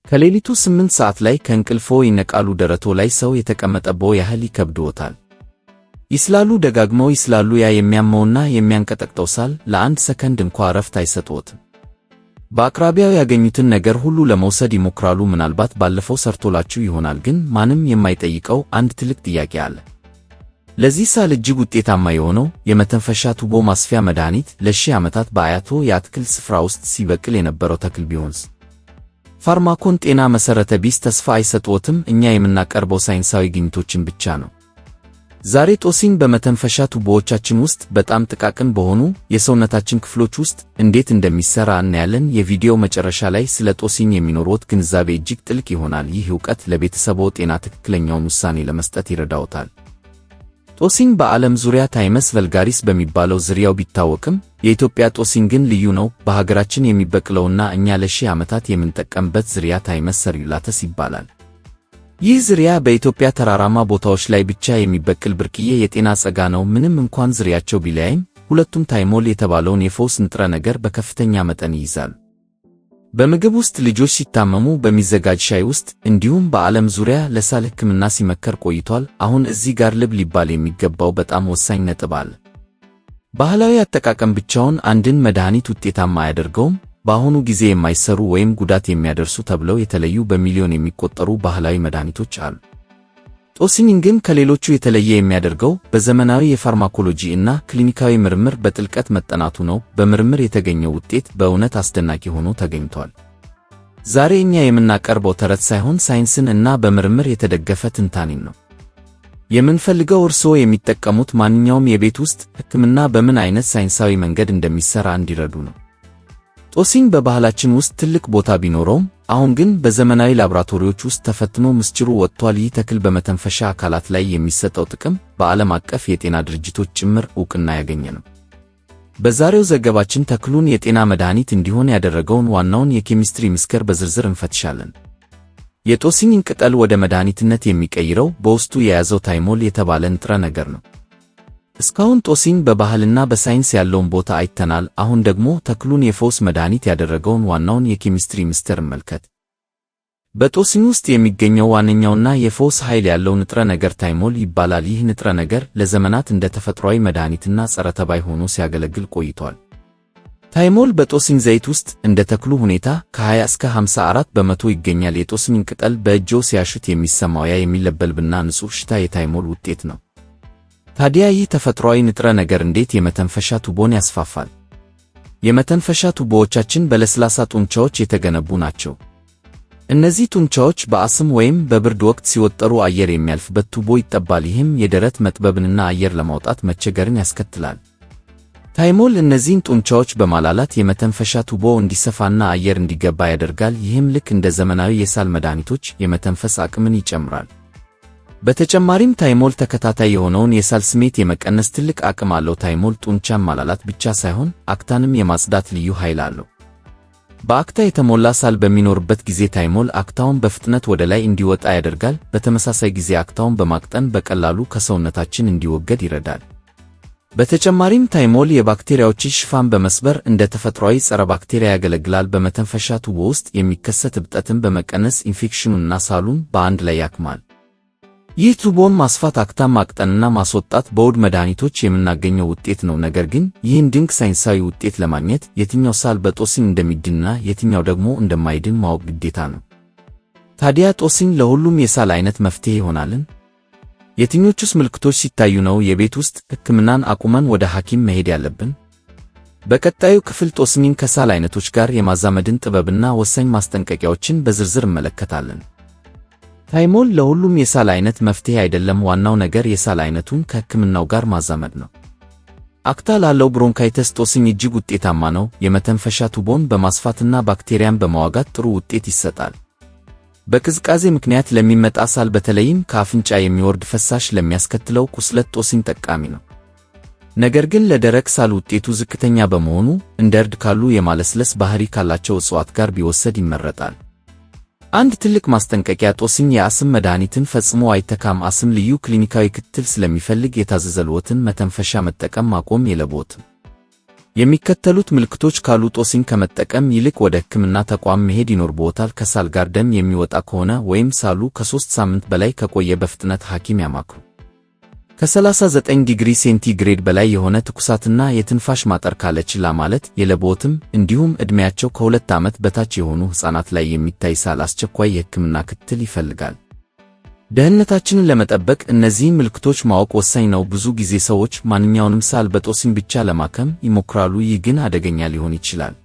ከሌሊቱ 8 ሰዓት ላይ ከእንቅልፍዎ ይነቃሉ። ደረቶ ላይ ሰው የተቀመጠብዎ ያህል ይከብድዎታል። ይስላሉ፣ ደጋግመው ይስላሉ። ያ የሚያመውና የሚያንቀጠቅጠው ሳል ለአንድ ሰከንድ እንኳ እረፍት አይሰጥዎትም። በአቅራቢያው ያገኙትን ነገር ሁሉ ለመውሰድ ይሞክራሉ። ምናልባት ባለፈው ሰርቶላችሁ ይሆናል፣ ግን ማንም የማይጠይቀው አንድ ትልቅ ጥያቄ አለ። ለዚህ ሳል እጅግ ውጤታማ የሆነው የመተንፈሻ ቱቦ ማስፊያ መድኃኒት ለሺህ ዓመታት በአያቶ የአትክልት ስፍራ ውስጥ ሲበቅል የነበረው ተክል ቢሆንስ? ፋርማኮን ጤና መሠረተ ቢስ ተስፋ አይሰጥዎትም። እኛ የምናቀርበው ሳይንሳዊ ግኝቶችን ብቻ ነው። ዛሬ ጦሲኝ በመተንፈሻ ቱቦዎቻችን ውስጥ በጣም ጥቃቅን በሆኑ የሰውነታችን ክፍሎች ውስጥ እንዴት እንደሚሰራ እናያለን። የቪዲዮው መጨረሻ ላይ ስለ ጦሲኝ የሚኖርዎት ግንዛቤ እጅግ ጥልቅ ይሆናል። ይህ ዕውቀት ለቤተሰብዎ ጤና ትክክለኛውን ውሳኔ ለመስጠት ይረዳዎታል። ጦሲኝ በዓለም ዙሪያ ታይመስ ቨልጋሪስ በሚባለው ዝርያው ቢታወቅም የኢትዮጵያ ጦሲኝ ግን ልዩ ነው። በሀገራችን የሚበቅለውና እኛ ለሺህ ዓመታት የምንጠቀምበት ዝርያ ታይመስ ሰርዩላተስ ይባላል። ይህ ዝርያ በኢትዮጵያ ተራራማ ቦታዎች ላይ ብቻ የሚበቅል ብርቅዬ የጤና ጸጋ ነው። ምንም እንኳን ዝርያቸው ቢለያይም ሁለቱም ታይሞል የተባለውን የፈውስ ንጥረ ነገር በከፍተኛ መጠን ይይዛሉ። በምግብ ውስጥ፣ ልጆች ሲታመሙ በሚዘጋጅ ሻይ ውስጥ፣ እንዲሁም በዓለም ዙሪያ ለሳል ሕክምና ሲመከር ቆይቷል። አሁን እዚህ ጋር ልብ ሊባል የሚገባው በጣም ወሳኝ ነጥብ አለ። ባህላዊ አጠቃቀም ብቻውን አንድን መድኃኒት ውጤታማ አያደርገውም። በአሁኑ ጊዜ የማይሰሩ ወይም ጉዳት የሚያደርሱ ተብለው የተለዩ በሚሊዮን የሚቆጠሩ ባህላዊ መድኃኒቶች አሉ። ጦሲኝን ግን ከሌሎቹ የተለየ የሚያደርገው በዘመናዊ የፋርማኮሎጂ እና ክሊኒካዊ ምርምር በጥልቀት መጠናቱ ነው። በምርምር የተገኘው ውጤት በእውነት አስደናቂ ሆኖ ተገኝቷል። ዛሬ እኛ የምናቀርበው ተረት ሳይሆን ሳይንስን እና በምርምር የተደገፈ ትንታኔን ነው። የምንፈልገው እርስዎ የሚጠቀሙት ማንኛውም የቤት ውስጥ ሕክምና በምን አይነት ሳይንሳዊ መንገድ እንደሚሰራ እንዲረዱ ነው። ጦሲኝ በባህላችን ውስጥ ትልቅ ቦታ ቢኖረውም አሁን ግን በዘመናዊ ላቦራቶሪዎች ውስጥ ተፈትኖ ምስጢሩ ወጥቷል። ይህ ተክል በመተንፈሻ አካላት ላይ የሚሰጠው ጥቅም በዓለም አቀፍ የጤና ድርጅቶች ጭምር ዕውቅና ያገኘ ነው። በዛሬው ዘገባችን ተክሉን የጤና መድኃኒት እንዲሆን ያደረገውን ዋናውን የኬሚስትሪ ምስጢር በዝርዝር እንፈትሻለን። የጦሲኝን ቅጠል ወደ መድኃኒትነት የሚቀይረው በውስጡ የያዘው ታይሞል የተባለ ንጥረ ነገር ነው። እስካሁን ጦሲኝ በባህልና በሳይንስ ያለውን ቦታ አይተናል። አሁን ደግሞ ተክሉን የፈውስ መድኃኒት ያደረገውን ዋናውን የኬሚስትሪ ምስጢር እንመልከት። በጦሲኝ ውስጥ የሚገኘው ዋነኛውና የፈውስ ኃይል ያለው ንጥረ ነገር ታይሞል ይባላል። ይህ ንጥረ ነገር ለዘመናት እንደ ተፈጥሯዊ መድኃኒትና ጸረ ተባይ ሆኖ ሲያገለግል ቆይቷል። ታይሞል በጦሲኝ ዘይት ውስጥ እንደ ተክሉ ሁኔታ ከ20 እስከ 54 በመቶ ይገኛል። የጦሲኝን ቅጠል በእጅዎ ሲያሹት የሚሰማው ያ የሚለበልብና ንጹሕ ሽታ የታይሞል ውጤት ነው። ታዲያ ይህ ተፈጥሯዊ ንጥረ ነገር እንዴት የመተንፈሻ ቱቦን ያስፋፋል? የመተንፈሻ ቱቦዎቻችን በለስላሳ ጡንቻዎች የተገነቡ ናቸው። እነዚህ ጡንቻዎች በአስም ወይም በብርድ ወቅት ሲወጠሩ አየር የሚያልፍበት ቱቦ ይጠባል። ይህም የደረት መጥበብንና አየር ለማውጣት መቸገርን ያስከትላል። ታይሞል እነዚህን ጡንቻዎች በማላላት የመተንፈሻ ቱቦ እንዲሰፋና አየር እንዲገባ ያደርጋል። ይህም ልክ እንደ ዘመናዊ የሳል መድኃኒቶች የመተንፈስ አቅምን ይጨምራል። በተጨማሪም ታይሞል ተከታታይ የሆነውን የሳል ስሜት የመቀነስ ትልቅ አቅም አለው። ታይሞል ጡንቻን ማላላት ብቻ ሳይሆን አክታንም የማጽዳት ልዩ ኃይል አለው። በአክታ የተሞላ ሳል በሚኖርበት ጊዜ ታይሞል አክታውን በፍጥነት ወደ ላይ እንዲወጣ ያደርጋል። በተመሳሳይ ጊዜ አክታውን በማቅጠን በቀላሉ ከሰውነታችን እንዲወገድ ይረዳል። በተጨማሪም ታይሞል የባክቴሪያዎችን ሽፋን በመስበር እንደ ተፈጥሯዊ ጸረ ባክቴሪያ ያገለግላል። በመተንፈሻ ቱቦ ውስጥ የሚከሰት እብጠትን በመቀነስ ኢንፌክሽኑንና ሳሉን በአንድ ላይ ያክማል። ይህ ቱቦን ማስፋት፣ አክታን ማቅጠንና ማስወጣት በውድ መድኃኒቶች የምናገኘው ውጤት ነው። ነገር ግን ይህን ድንቅ ሳይንሳዊ ውጤት ለማግኘት የትኛው ሳል በጦሲኝ እንደሚድንና የትኛው ደግሞ እንደማይድን ማወቅ ግዴታ ነው። ታዲያ ጦሲኝ ለሁሉም የሳል አይነት መፍትሄ ይሆናልን? የትኞቹስ ምልክቶች ሲታዩ ነው የቤት ውስጥ ሕክምናን አቁመን ወደ ሐኪም መሄድ ያለብን? በቀጣዩ ክፍል ጦሲኝን ከሳል አይነቶች ጋር የማዛመድን ጥበብና ወሳኝ ማስጠንቀቂያዎችን በዝርዝር እንመለከታለን። ታይሞል ለሁሉም የሳል አይነት መፍትሄ አይደለም። ዋናው ነገር የሳል አይነቱን ከሕክምናው ጋር ማዛመድ ነው። አክታ ላለው ብሮንካይተስ ጦሲኝ እጅግ ውጤታማ ነው። የመተንፈሻ ቱቦን በማስፋትና ባክቴሪያን በመዋጋት ጥሩ ውጤት ይሰጣል። በቅዝቃዜ ምክንያት ለሚመጣ ሳል በተለይም ከአፍንጫ የሚወርድ ፈሳሽ ለሚያስከትለው ቁስለት ጦሲኝ ጠቃሚ ነው። ነገር ግን ለደረቅ ሳል ውጤቱ ዝቅተኛ በመሆኑ እንደ እርድ ካሉ የማለስለስ ባህሪ ካላቸው እጽዋት ጋር ቢወሰድ ይመረጣል። አንድ ትልቅ ማስጠንቀቂያ፣ ጦሲኝ የአስም መድኃኒትን ፈጽሞ አይተካም። አስም ልዩ ክሊኒካዊ ክትትል ስለሚፈልግ የታዘዘልዎትን መተንፈሻ መጠቀም ማቆም የለብዎትም። የሚከተሉት ምልክቶች ካሉ ጦስኝ ከመጠቀም ይልቅ ወደ ሕክምና ተቋም መሄድ ይኖርብዎታል። ከሳል ጋር ደም የሚወጣ ከሆነ ወይም ሳሉ ከ3 ሳምንት በላይ ከቆየ በፍጥነት ሐኪም ያማክሩ። ከ39 ዲግሪ ሴንቲግሬድ በላይ የሆነ ትኩሳትና የትንፋሽ ማጠር ካለ ችላ ማለት የለብዎትም። እንዲሁም ዕድሜያቸው ከ2 ዓመት በታች የሆኑ ሕፃናት ላይ የሚታይ ሳል አስቸኳይ የሕክምና ክትትል ይፈልጋል። ደህንነታችንን ለመጠበቅ እነዚህን ምልክቶች ማወቅ ወሳኝ ነው። ብዙ ጊዜ ሰዎች ማንኛውንም ሳል በጦስኝ ብቻ ለማከም ይሞክራሉ። ይህ ግን አደገኛ ሊሆን ይችላል።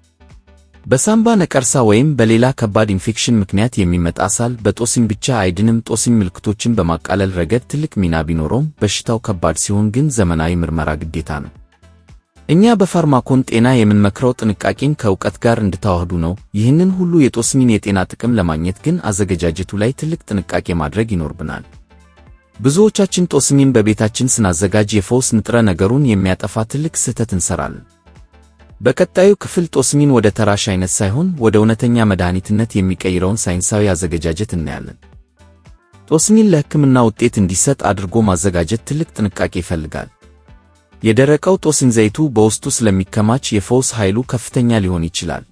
በሳምባ ነቀርሳ ወይም በሌላ ከባድ ኢንፌክሽን ምክንያት የሚመጣ ሳል በጦስኝ ብቻ አይድንም። ጦስኝ ምልክቶችን በማቃለል ረገድ ትልቅ ሚና ቢኖረውም በሽታው ከባድ ሲሆን ግን ዘመናዊ ምርመራ ግዴታ ነው። እኛ በፋርማኮን ጤና የምንመክረው ጥንቃቄን ከእውቀት ጋር እንድታዋህዱ ነው። ይህንን ሁሉ የጦስኝን የጤና ጥቅም ለማግኘት ግን አዘገጃጀቱ ላይ ትልቅ ጥንቃቄ ማድረግ ይኖርብናል። ብዙዎቻችን ጦስኝን በቤታችን ስናዘጋጅ የፈውስ ንጥረ ነገሩን የሚያጠፋ ትልቅ ስህተት እንሰራለን። በቀጣዩ ክፍል ጦስኝን ወደ ተራሽ አይነት ሳይሆን ወደ እውነተኛ መድኃኒትነት የሚቀይረውን ሳይንሳዊ አዘገጃጀት እናያለን። ጦስኝን ለሕክምና ውጤት እንዲሰጥ አድርጎ ማዘጋጀት ትልቅ ጥንቃቄ ይፈልጋል። የደረቀው ጦስኝ ዘይቱ በውስጡ ስለሚከማች የፈውስ ኃይሉ ከፍተኛ ሊሆን ይችላል።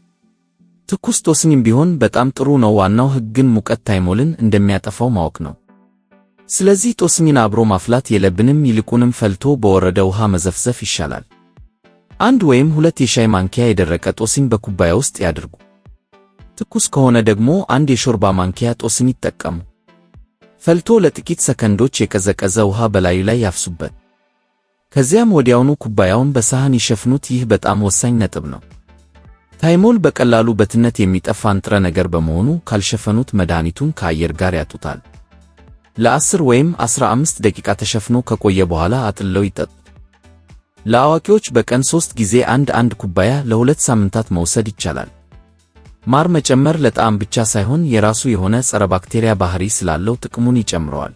ትኩስ ጦስኝም ቢሆን በጣም ጥሩ ነው። ዋናው ሕግ ግን ሙቀት ታይሞልን እንደሚያጠፋው ማወቅ ነው። ስለዚህ ጦስኝን አብሮ ማፍላት የለብንም። ይልቁንም ፈልቶ በወረደ ውሃ መዘፍዘፍ ይሻላል። 1 ወይም 2 የሻይ ማንኪያ የደረቀ ጦስኝ በኩባያ ውስጥ ያድርጉ። ትኩስ ከሆነ ደግሞ 1 የሾርባ ማንኪያ ጦስኝ ይጠቀሙ። ፈልቶ ለጥቂት ሰከንዶች የቀዘቀዘ ውሃ በላዩ ላይ ያፍሱበት። ከዚያም ወዲያውኑ ኩባያውን በሳህን ይሸፍኑት። ይህ በጣም ወሳኝ ነጥብ ነው። ታይሞል በቀላሉ በትነት የሚጠፋ ንጥረ ነገር በመሆኑ ካልሸፈኑት መድኃኒቱን ከአየር ጋር ያጡታል። ለ10 ወይም 15 ደቂቃ ተሸፍኖ ከቆየ በኋላ አጥልለው ይጠጡት። ለአዋቂዎች በቀን 3 ጊዜ አንድ ኩባያ ለ2 ሳምንታት መውሰድ ይቻላል። ማር መጨመር ለጣዕም ብቻ ሳይሆን የራሱ የሆነ ጸረ ባክቴሪያ ባህሪ ስላለው ጥቅሙን ይጨምረዋል።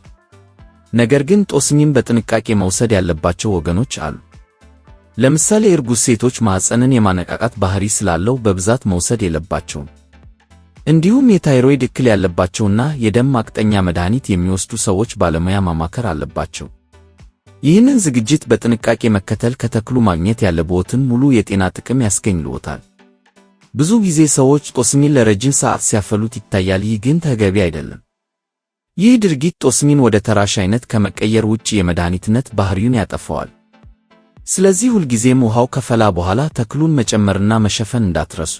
ነገር ግን ጦስኝን በጥንቃቄ መውሰድ ያለባቸው ወገኖች አሉ። ለምሳሌ እርጉዝ ሴቶች ማህፀንን የማነቃቃት ባህሪ ስላለው በብዛት መውሰድ የለባቸውም። እንዲሁም የታይሮይድ እክል ያለባቸውና የደም ማቅጠኛ መድኃኒት የሚወስዱ ሰዎች ባለሙያ ማማከር አለባቸው። ይህንን ዝግጅት በጥንቃቄ መከተል ከተክሉ ማግኘት ያለብዎትን ሙሉ የጤና ጥቅም ያስገኝልዎታል። ብዙ ጊዜ ሰዎች ጦስኝን ለረጅም ሰዓት ሲያፈሉት ይታያል። ይህ ግን ተገቢ አይደለም። ይህ ድርጊት ጦስኝን ወደ ተራሽ አይነት ከመቀየር ውጭ የመድኃኒትነት ባህሪውን ያጠፋዋል። ስለዚህ ሁልጊዜም ውሃው ከፈላ በኋላ ተክሉን መጨመርና መሸፈን እንዳትረሱ።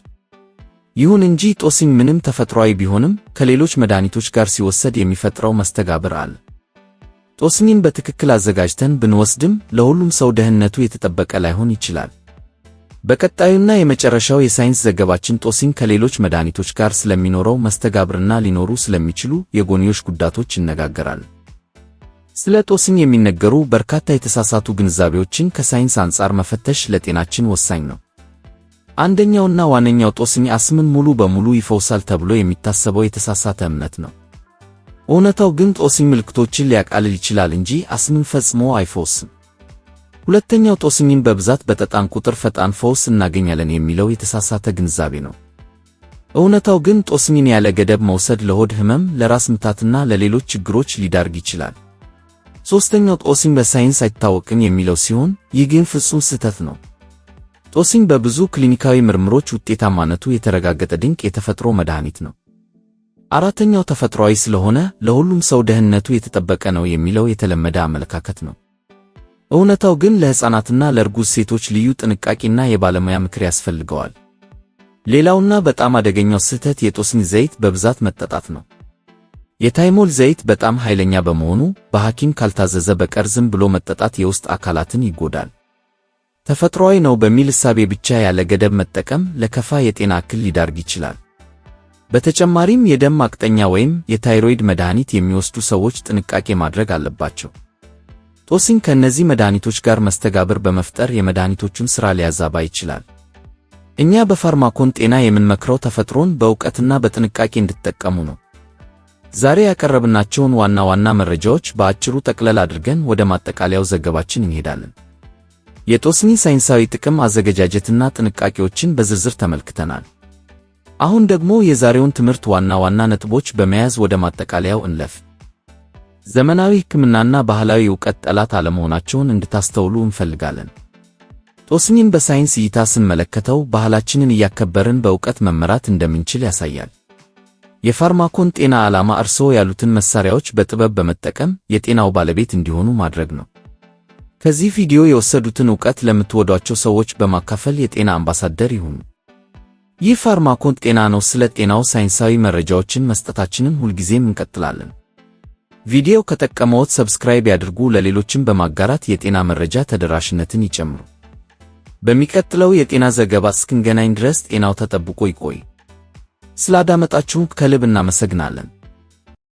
ይሁን እንጂ ጦስኝ ምንም ተፈጥሯዊ ቢሆንም ከሌሎች መድኃኒቶች ጋር ሲወሰድ የሚፈጥረው መስተጋብር አለ። ጦስኝን በትክክል አዘጋጅተን ብንወስድም ለሁሉም ሰው ደህንነቱ የተጠበቀ ላይሆን ይችላል። በቀጣዩና የመጨረሻው የሳይንስ ዘገባችን ጦስኝ ከሌሎች መድኃኒቶች ጋር ስለሚኖረው መስተጋብርና ሊኖሩ ስለሚችሉ የጎንዮሽ ጉዳቶች ይነጋገራል። ስለ ጦስኝ የሚነገሩ በርካታ የተሳሳቱ ግንዛቤዎችን ከሳይንስ አንጻር መፈተሽ ለጤናችን ወሳኝ ነው። አንደኛውና ዋነኛው ጦስኝ አስምን ሙሉ በሙሉ ይፈውሳል ተብሎ የሚታሰበው የተሳሳተ እምነት ነው። እውነታው ግን ጦስኝ ምልክቶችን ሊያቃልል ይችላል እንጂ አስምን ፈጽሞ አይፈውስም። ሁለተኛው ጦስኝን በብዛት በጠጣን ቁጥር ፈጣን ፈውስ እናገኛለን የሚለው የተሳሳተ ግንዛቤ ነው። እውነታው ግን ጦስኝን ያለ ገደብ መውሰድ ለሆድ ህመም፣ ለራስ ምታትና ለሌሎች ችግሮች ሊዳርግ ይችላል። ሦስተኛው ጦስኝ በሳይንስ አይታወቅም የሚለው ሲሆን ይህ ግን ፍጹም ስህተት ነው። ጦስኝ በብዙ ክሊኒካዊ ምርምሮች ውጤታማነቱ የተረጋገጠ ድንቅ የተፈጥሮ መድኃኒት ነው። አራተኛው ተፈጥሯዊ ስለሆነ ለሁሉም ሰው ደህንነቱ የተጠበቀ ነው የሚለው የተለመደ አመለካከት ነው። እውነታው ግን ለሕፃናትና ለእርጉዝ ሴቶች ልዩ ጥንቃቄና የባለሙያ ምክር ያስፈልገዋል። ሌላውና በጣም አደገኛው ስህተት የጦስኝ ዘይት በብዛት መጠጣት ነው። የታይሞል ዘይት በጣም ኃይለኛ በመሆኑ በሐኪም ካልታዘዘ በቀር ዝም ብሎ መጠጣት የውስጥ አካላትን ይጎዳል። ተፈጥሯዊ ነው በሚል እሳቤ ብቻ ያለ ገደብ መጠቀም ለከፋ የጤና እክል ሊዳርግ ይችላል። በተጨማሪም የደም ማቅጠኛ ወይም የታይሮይድ መድኃኒት የሚወስዱ ሰዎች ጥንቃቄ ማድረግ አለባቸው። ጦስኝ ከእነዚህ መድኃኒቶች ጋር መስተጋብር በመፍጠር የመድኃኒቶቹን ሥራ ሊያዛባ ይችላል። እኛ በፋርማኮን ጤና የምንመክረው ተፈጥሮን በእውቀትና በጥንቃቄ እንድትጠቀሙ ነው። ዛሬ ያቀረብናቸውን ዋና ዋና መረጃዎች በአጭሩ ጠቅለል አድርገን ወደ ማጠቃለያው ዘገባችን እንሄዳለን። የጦስኝ ሳይንሳዊ ጥቅም፣ አዘገጃጀትና ጥንቃቄዎችን በዝርዝር ተመልክተናል። አሁን ደግሞ የዛሬውን ትምህርት ዋና ዋና ነጥቦች በመያዝ ወደ ማጠቃለያው እንለፍ። ዘመናዊ ሕክምናና ባህላዊ ዕውቀት ጠላት አለመሆናቸውን እንድታስተውሉ እንፈልጋለን። ጦስኝን በሳይንስ እይታ ስንመለከተው ባህላችንን እያከበርን በእውቀት መመራት እንደምንችል ያሳያል። የፋርማኮን ጤና ዓላማ እርስዎ ያሉትን መሳሪያዎች በጥበብ በመጠቀም የጤናው ባለቤት እንዲሆኑ ማድረግ ነው። ከዚህ ቪዲዮ የወሰዱትን ዕውቀት ለምትወዷቸው ሰዎች በማካፈል የጤና አምባሳደር ይሁኑ። ይህ ፋርማኮን ጤና ነው። ስለ ጤናው ሳይንሳዊ መረጃዎችን መስጠታችንን ሁልጊዜም እንቀጥላለን። ቪዲዮ ከጠቀመዎት ሰብስክራይብ ያድርጉ፣ ለሌሎችም በማጋራት የጤና መረጃ ተደራሽነትን ይጨምሩ። በሚቀጥለው የጤና ዘገባ እስክንገናኝ ድረስ ጤናው ተጠብቆ ይቆይ። ስላዳመጣችሁ ከልብ እናመሰግናለን።